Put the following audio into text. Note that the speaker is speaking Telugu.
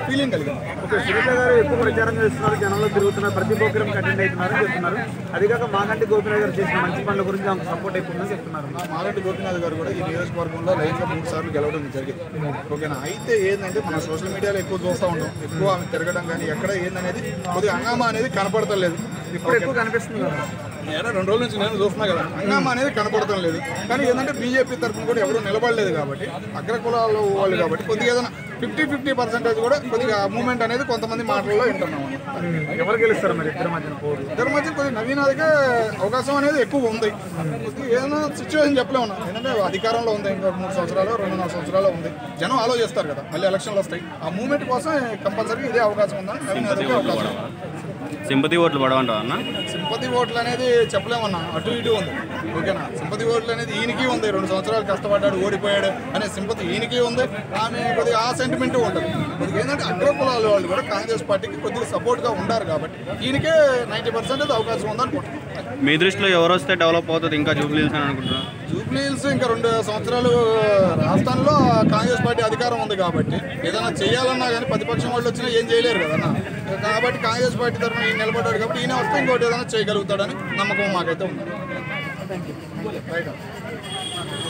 ఫీలింగ్ కలిగింది. ఓకే, సునీత గారు ఎక్కువ ప్రచారం చేస్తున్నారు, జనంలో తిరుగుతున్నారు, ప్రతి ప్రోగ్రామ్ అటెండ్ అవుతున్నారని చెప్తున్నారు. అది కాక మాగంటి గోపినాథ్ గారు చేసిన మంచి పనుల గురించి ఆమెకు సపోర్ట్ అయిపోతుందని చెప్తున్నారు. మాగంటి గోపినాథ్ గారు కూడా ఈ నియోజకవర్గంలో లైన్గా 3 సార్లు గెలవడం జరిగింది. ఓకేనా, అయితే ఏంటంటే మన సోషల్ మీడియాలో ఎక్కువ చూస్తూ ఉంటాం, ఎక్కువ ఆమె తిరగడం కానీ ఎక్కడ ఏందనేది కొద్దిగా హంగామా అనేది కనపడతలేదు. ఇప్పుడు ఎక్కువ కనిపిస్తుంది కదా, నేను 2 రోజుల నుంచి నేను చూస్తున్నా కదా, హంగామా అనేది కనపడటం లేదు. కానీ ఏంటంటే బీజేపీ తరఫున కూడా ఎవరు నిలబడలేదు కాబట్టి, అగ్రకులాల్లో వాళ్ళు కాబట్టి కొద్దిగా ఏదైనా 50% కూడా కొద్దిగా మూవ్మెంట్ అనేది కొంతమంది మాటల్లో వింటున్నాం. ఎవరు గెలుస్తారు మరి ఇద్దరి మధ్య కొద్దిగా నవీనాథ్కే అవకాశం అనేది ఎక్కువ ఉంది. కొద్దిగా ఏదైనా సిచ్యువేషన్ చెప్పలేము, ఎందుకంటే అధికారంలో ఉంది, ఇంకా 3 సంవత్సరాలు 2.5 సంవత్సరాలు ఉంది. జనం ఆలోచిస్తారు కదా, మళ్ళీ ఎలక్షన్లు వస్తాయి, ఆ మూవ్మెంట్ కోసం కంపల్సరీ ఇదే అవకాశం ఉందని నవీనాథ్కే అవకాశం. సింపతి ఓట్లు పడవంటావు అన్న? సింపతి ఓట్లు అనేది చెప్పలేమన్నా, అటు ఇటు ఉంది. ఓకేనా, సింపతి ఓట్లు అనేది ఈయనకి ఉంది, 2 సంవత్సరాలు కష్టపడ్డాడు ఓడిపోయాడు అనే సింపతి ఈయనకి ఉంది. ఆమె కొద్దిగా ఆ సెంటిమెంట్ ఉంటుంది. కొద్దిగా ఏంటంటే అగ్రకులాల వాళ్ళు కూడా కాంగ్రెస్ పార్టీకి కొద్దిగా సపోర్ట్గా ఉండారు కాబట్టి ఈయనకే 90% అవకాశం ఉందనుకుంటున్నాను. మీ దృష్టిలో ఎవరు వస్తే డెవలప్ అవుతుంది ఇంకా జూబ్లీ హిల్స్ అని అనుకుంటున్నాను? జూబ్లీ హిల్స్ ఇంకా 2 సంవత్సరాలు రాష్ట్రంలో కాంగ్రెస్ పార్టీ అధికారం ఉంది కాబట్టి ఏదైనా చేయాలన్నా కానీ ప్రతిపక్షం వాళ్ళు వచ్చినా ఏం చేయలేరు కదన్నా. కాబట్టి కాంగ్రెస్ పార్టీ తరఫున ఈయన నిలబడ్డాడు కాబట్టి ఈయన వస్తే ఇంకోటి ఏదైనా చేయగలుగుతాడని నమ్మకం మాకైతే ఉంది. రైట్.